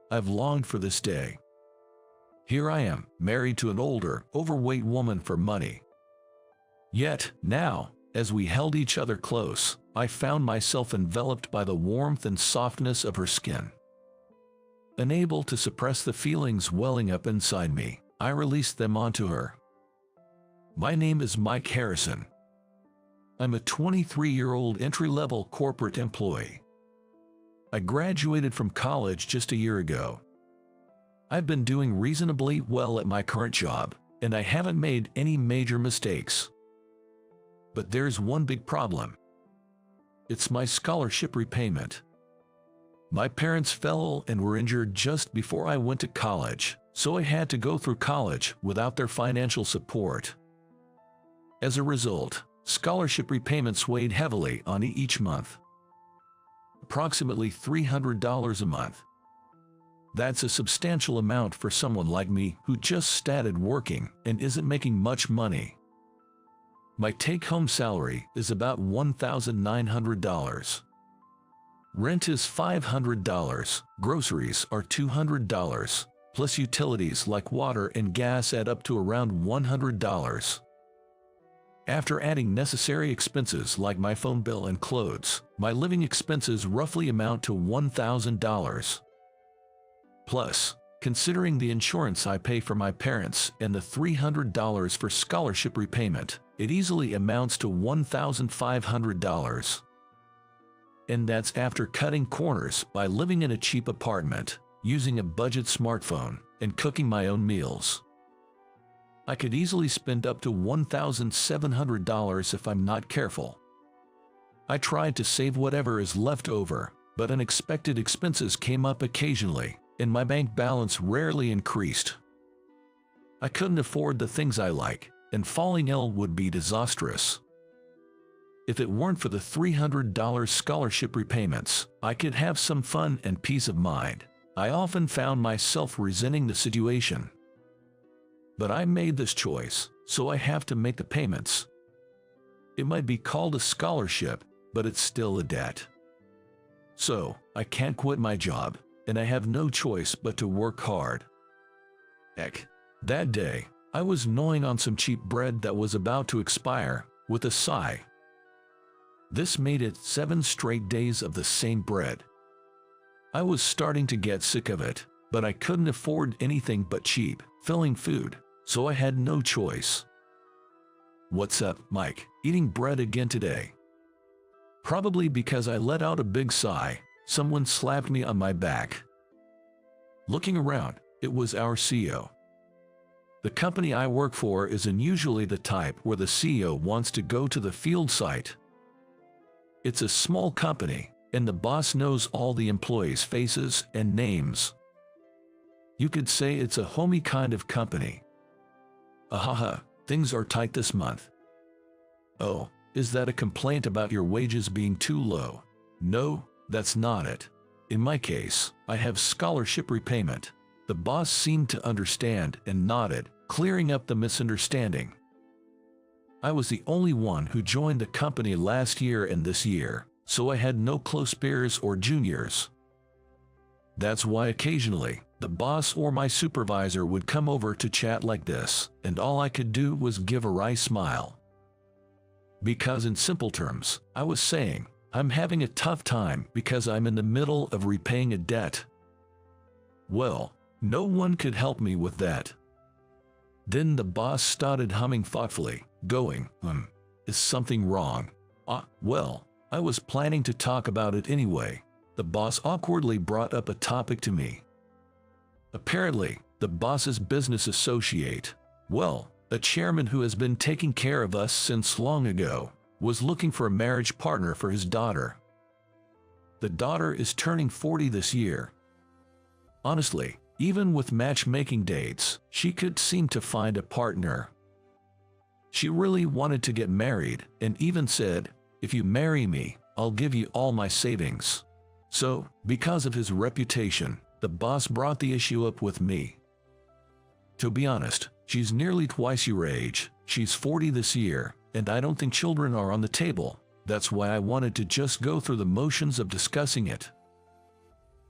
I've longed for this day. Here I am, married to an older, overweight woman for money. Yet, now, as we held each other close, I found myself enveloped by the warmth and softness of her skin. Unable to suppress the feelings welling up inside me, I released them onto her. My name is Mike Harrison. I'm a 23-year-old entry-level corporate employee. I graduated from college just a year ago. I've been doing reasonably well at my current job, and I haven't made any major mistakes. But there's one big problem. It's my scholarship repayment. My parents fell and were injured just before I went to college, so I had to go through college without their financial support. As a result, scholarship repayments weighed heavily on me each month. Approximately $300 a month. That's a substantial amount for someone like me who just started working and isn't making much money. My take-home salary is about $1,900. Rent is $500, groceries are $200, plus utilities like water and gas add up to around $100. After adding necessary expenses like my phone bill and clothes, my living expenses roughly amount to $1,000. Plus, considering the insurance I pay for my parents and the $300 for scholarship repayment, it easily amounts to $1,500. And that's after cutting corners by living in a cheap apartment, using a budget smartphone, and cooking my own meals. I could easily spend up to $1,700 if I'm not careful. I tried to save whatever is left over, but unexpected expenses came up occasionally, and my bank balance rarely increased. I couldn't afford the things I like, and falling ill would be disastrous. If it weren't for the $300 scholarship repayments, I could have some fun and peace of mind. I often found myself resenting the situation. But I made this choice, so I have to make the payments. It might be called a scholarship, but it's still a debt. So, I can't quit my job, and I have no choice but to work hard. Heck, that day, I was gnawing on some cheap bread that was about to expire, with a sigh. This made it 7 straight days of the same bread. I was starting to get sick of it, but I couldn't afford anything but cheap, filling food, so I had no choice. "What's up, Mike? Eating bread again today?" Probably because I let out a big sigh, someone slapped me on my back. Looking around, it was our CEO. The company I work for isn't usually the type where the CEO wants to go to the field site. It's a small company, and the boss knows all the employees' faces and names. You could say it's a homey kind of company. Ahaha, things are tight this month. Oh, is that a complaint about your wages being too low? No, that's not it. In my case, I have scholarship repayment. The boss seemed to understand and nodded, clearing up the misunderstanding. I was the only one who joined the company last year and this year, so I had no close peers or juniors. That's why occasionally, the boss or my supervisor would come over to chat like this, and all I could do was give a wry smile. Because in simple terms, I was saying, I'm having a tough time because I'm in the middle of repaying a debt. Well, no one could help me with that. Then the boss started humming thoughtfully, going, is something wrong? Well, I was planning to talk about it anyway. The boss awkwardly brought up a topic to me. Apparently, the boss's business associate, well, a chairman who has been taking care of us since long ago, was looking for a marriage partner for his daughter. The daughter is turning 40 this year. Honestly, even with matchmaking dates, she could seem to find a partner. She really wanted to get married and even said, "If you marry me, I'll give you all my savings." So, because of his reputation, the boss brought the issue up with me. To be honest, she's nearly twice your age, she's 40 this year, and I don't think children are on the table. That's why I wanted to just go through the motions of discussing it.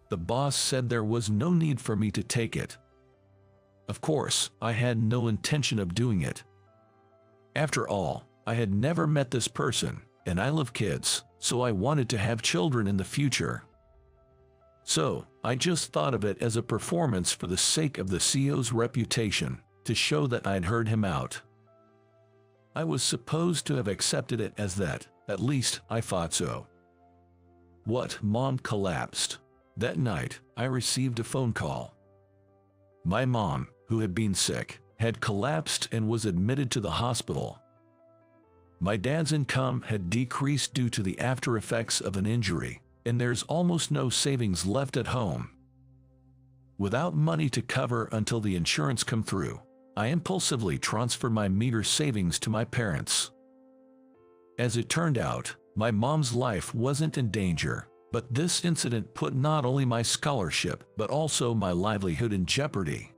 The boss said there was no need for me to take it. Of course, I had no intention of doing it. After all, I had never met this person, and I love kids, so I wanted to have children in the future. So, I just thought of it as a performance for the sake of the CEO's reputation, to show that I'd heard him out. I was supposed to have accepted it as that, at least I thought so. What? Mom collapsed. That night, I received a phone call. My mom, who had been sick, had collapsed and was admitted to the hospital. My dad's income had decreased due to the after effects of an injury, and there's almost no savings left at home. Without money to cover until the insurance come through, I impulsively transferred my meager savings to my parents. As it turned out, my mom's life wasn't in danger, but this incident put not only my scholarship but also my livelihood in jeopardy.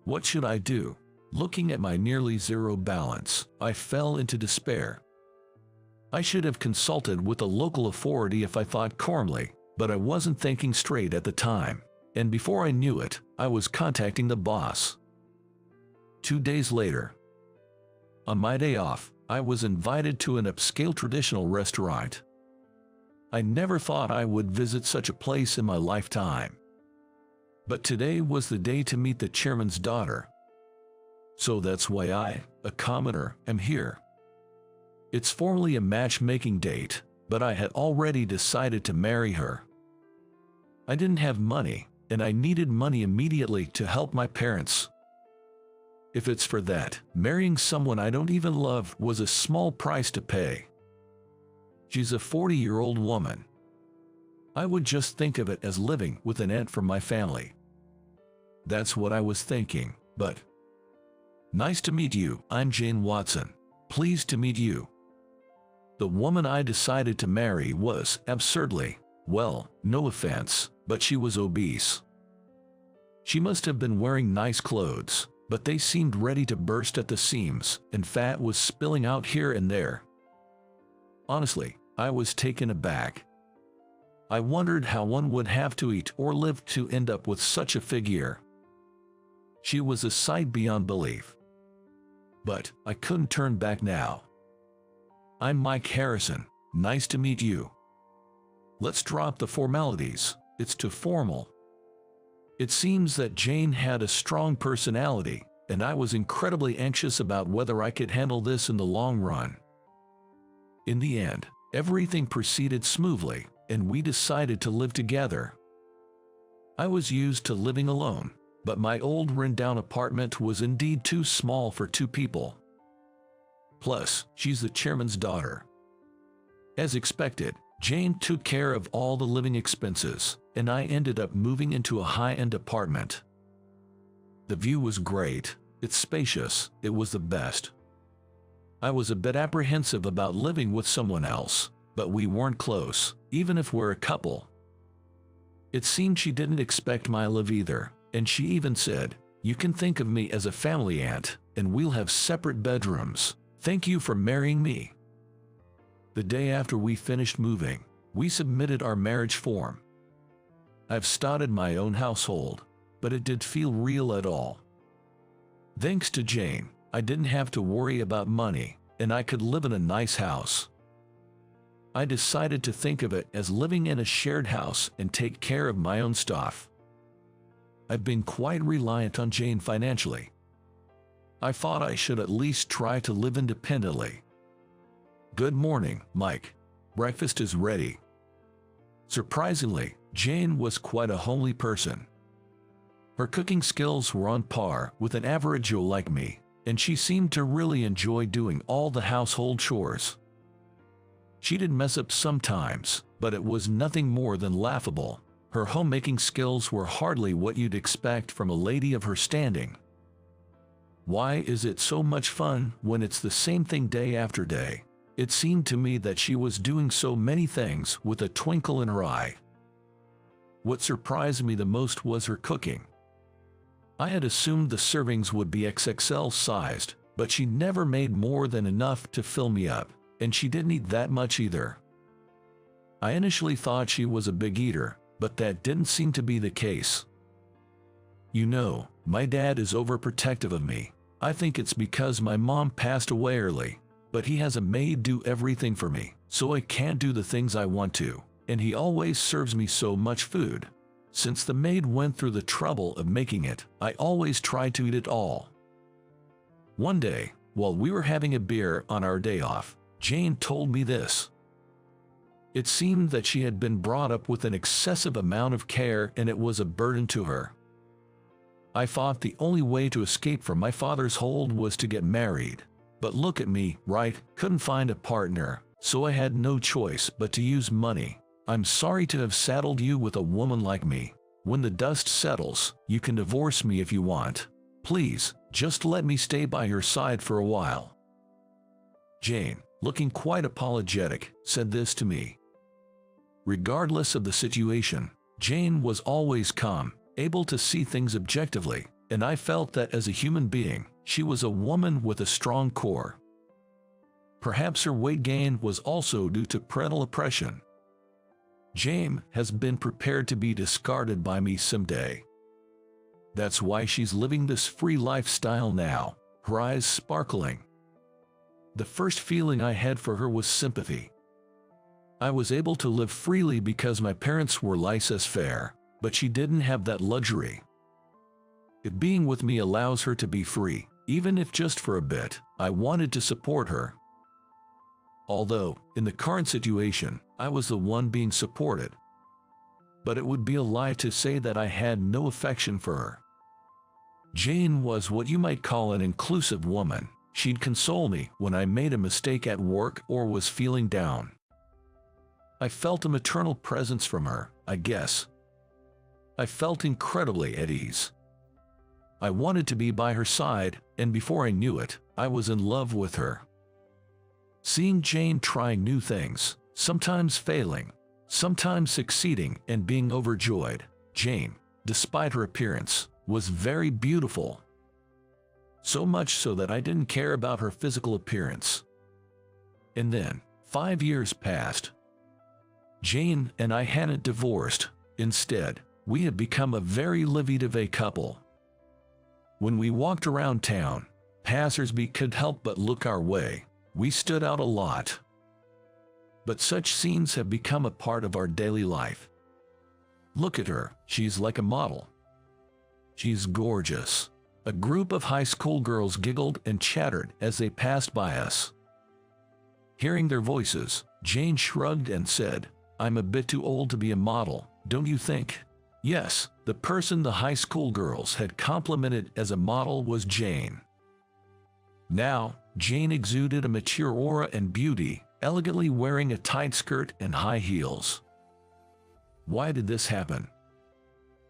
What should I do? Looking at my nearly zero balance, I fell into despair. I should have consulted with a local authority if I thought calmly, but I wasn't thinking straight at the time, and before I knew it, I was contacting the boss. 2 days later, on my day off, I was invited to an upscale traditional restaurant. I never thought I would visit such a place in my lifetime. But today was the day to meet the chairman's daughter. So that's why I, a commoner, am here. It's formally a matchmaking date, but I had already decided to marry her. I didn't have money, and I needed money immediately to help my parents. If it's for that, marrying someone I don't even love was a small price to pay. She's a 40-year-old woman. I would just think of it as living with an aunt from my family. That's what I was thinking, but... Nice to meet you, I'm Jane Watson. Pleased to meet you. The woman I decided to marry was, absurdly, well, no offense, but she was obese. She must have been wearing nice clothes, but they seemed ready to burst at the seams, and fat was spilling out here and there. Honestly, I was taken aback. I wondered how one would have to eat or live to end up with such a figure. She was a sight beyond belief. But I couldn't turn back now. I'm Mike Harrison. Nice to meet you. Let's drop the formalities. It's too formal. It seems that Jane had a strong personality, and I was incredibly anxious about whether I could handle this in the long run. In the end, everything proceeded smoothly, and we decided to live together. I was used to living alone, but my old run-down apartment was indeed too small for 2 people. Plus, she's the chairman's daughter. As expected, Jane took care of all the living expenses, and I ended up moving into a high-end apartment. The view was great, it's spacious, it was the best. I was a bit apprehensive about living with someone else, but we weren't close, even if we're a couple. It seemed she didn't expect my love either, and she even said, "You can think of me as a family aunt, and we'll have separate bedrooms. Thank you for marrying me." The day after we finished moving, we submitted our marriage form. I've started my own household, but it did feel real at all. Thanks to Jane, I didn't have to worry about money, and I could live in a nice house. I decided to think of it as living in a shared house and take care of my own stuff. I've been quite reliant on Jane financially. I thought I should at least try to live independently. Good morning, Mike. Breakfast is ready. Surprisingly, Jane was quite a homely person. Her cooking skills were on par with an average Joe like me, and she seemed to really enjoy doing all the household chores. She did mess up sometimes, but it was nothing more than laughable. Her homemaking skills were hardly what you'd expect from a lady of her standing. Why is it so much fun when it's the same thing day after day? It seemed to me that she was doing so many things with a twinkle in her eye. What surprised me the most was her cooking. I had assumed the servings would be XXL sized, but she never made more than enough to fill me up, and she didn't eat that much either. I initially thought she was a big eater, but that didn't seem to be the case. You know, my dad is overprotective of me. I think it's because my mom passed away early, but he has a maid do everything for me, so I can't do the things I want to, and he always serves me so much food. Since the maid went through the trouble of making it, I always try to eat it all. One day, while we were having a beer on our day off, Jane told me this. It seemed that she had been brought up with an excessive amount of care and it was a burden to her. I thought the only way to escape from my father's hold was to get married. But look at me, right? Couldn't find a partner, so I had no choice but to use money. I'm sorry to have saddled you with a woman like me. When the dust settles, you can divorce me if you want. Please, just let me stay by your side for a while. Jane, looking quite apologetic, said this to me. Regardless of the situation, Jane was always calm, able to see things objectively, and I felt that as a human being, she was a woman with a strong core. Perhaps her weight gain was also due to parental oppression. Jane has been prepared to be discarded by me someday. That's why she's living this free lifestyle now, her eyes sparkling. The first feeling I had for her was sympathy. I was able to live freely because my parents were laissez-faire, but she didn't have that luxury. If being with me allows her to be free, even if just for a bit, I wanted to support her. Although, in the current situation, I was the one being supported. But it would be a lie to say that I had no affection for her. Jane was what you might call an inclusive woman. She'd console me when I made a mistake at work or was feeling down. I felt a maternal presence from her, I guess. I felt incredibly at ease. I wanted to be by her side, and before I knew it, I was in love with her. Seeing Jane trying new things, sometimes failing, sometimes succeeding and being overjoyed, Jane, despite her appearance, was very beautiful. So much so that I didn't care about her physical appearance. And then, 5 years passed. Jane and I hadn't divorced. Instead, we had become a very livey-dovey couple. When we walked around town, passers-by could help but look our way. We stood out a lot. But such scenes have become a part of our daily life. Look at her, she's like a model. She's gorgeous. A group of high school girls giggled and chattered as they passed by us. Hearing their voices, Jane shrugged and said, "I'm a bit too old to be a model, don't you think?" Yes, the person the high school girls had complimented as a model was Jane. Now, Jane exuded a mature aura and beauty, elegantly wearing a tight skirt and high heels. Why did this happen?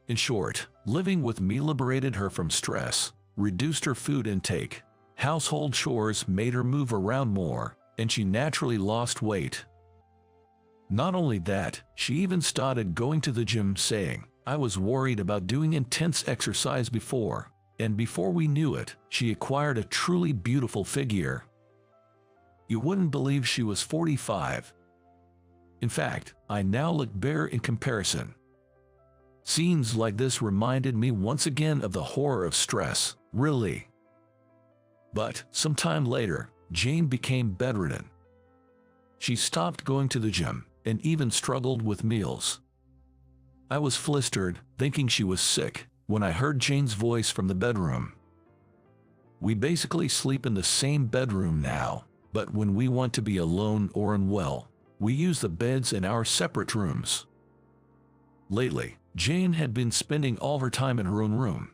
In short, living with me liberated her from stress, reduced her food intake, household chores made her move around more, and she naturally lost weight. Not only that, she even started going to the gym saying, "I was worried about doing intense exercise before," and before we knew it, she acquired a truly beautiful figure. You wouldn't believe she was 45. In fact, I now look bare in comparison. Scenes like this reminded me once again of the horror of stress, really. But, sometime later, Jane became bedridden. She stopped going to the gym, and even struggled with meals. I was flustered, thinking she was sick, when I heard Jane's voice from the bedroom. We basically sleep in the same bedroom now, but when we want to be alone or unwell, we use the beds in our separate rooms. Lately, Jane had been spending all her time in her own room.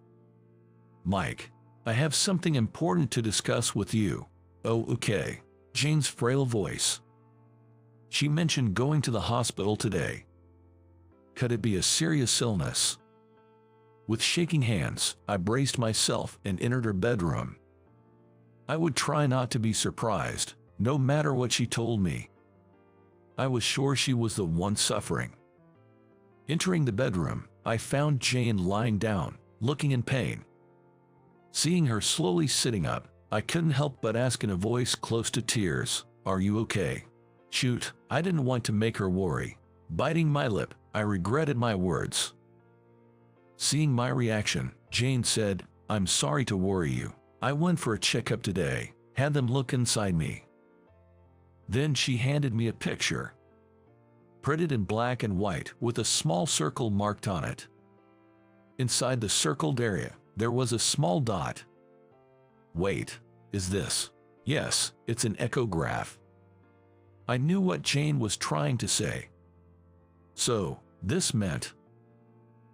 "Mike, I have something important to discuss with you." "Oh, okay." Jane's frail voice. She mentioned going to the hospital today. Could it be a serious illness? With shaking hands, I braced myself and entered her bedroom. I would try not to be surprised, no matter what she told me. I was sure she was the one suffering. Entering the bedroom, I found Jane lying down, looking in pain. Seeing her slowly sitting up, I couldn't help but ask in a voice close to tears, "Are you okay?" Shoot, I didn't want to make her worry. Biting my lip, I regretted my words. Seeing my reaction, Jane said, "I'm sorry to worry you. I went for a checkup today, had them look inside me." Then she handed me a picture, printed in black and white with a small circle marked on it. Inside the circled area, there was a small dot. Wait, is this? Yes, it's an echograph. I knew what Jane was trying to say. So, this meant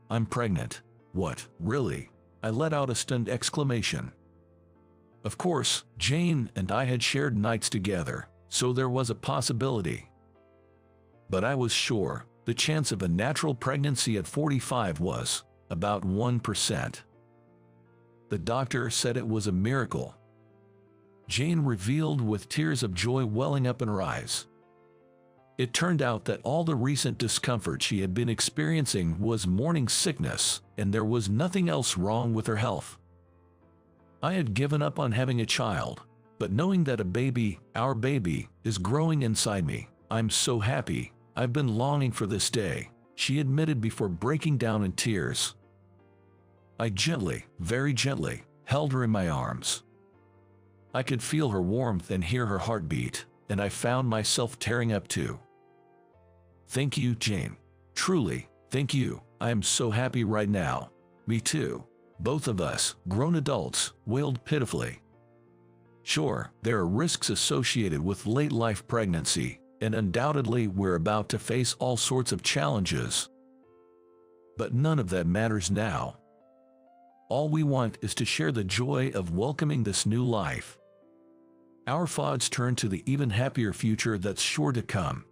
I'm pregnant. What, really? I let out a stunned exclamation. Of course, Jane and I had shared nights together, so there was a possibility. But I was sure the chance of a natural pregnancy at 45 was about 1%. The doctor said it was a miracle. Jane revealed with tears of joy welling up in her eyes. It turned out that all the recent discomfort she had been experiencing was morning sickness, and there was nothing else wrong with her health. I had given up on having a child, but knowing that a baby, our baby, is growing inside me, I'm so happy. I've been longing for this day, she admitted before breaking down in tears. I gently, very gently, held her in my arms. I could feel her warmth and hear her heartbeat, and I found myself tearing up too. Thank you, Jane. Truly, thank you. I am so happy right now. Me too. Both of us, grown adults, wailed pitifully. Sure, there are risks associated with late-life pregnancy, and undoubtedly we're about to face all sorts of challenges. But none of that matters now. All we want is to share the joy of welcoming this new life. Our thoughts turn to the even happier future that's sure to come.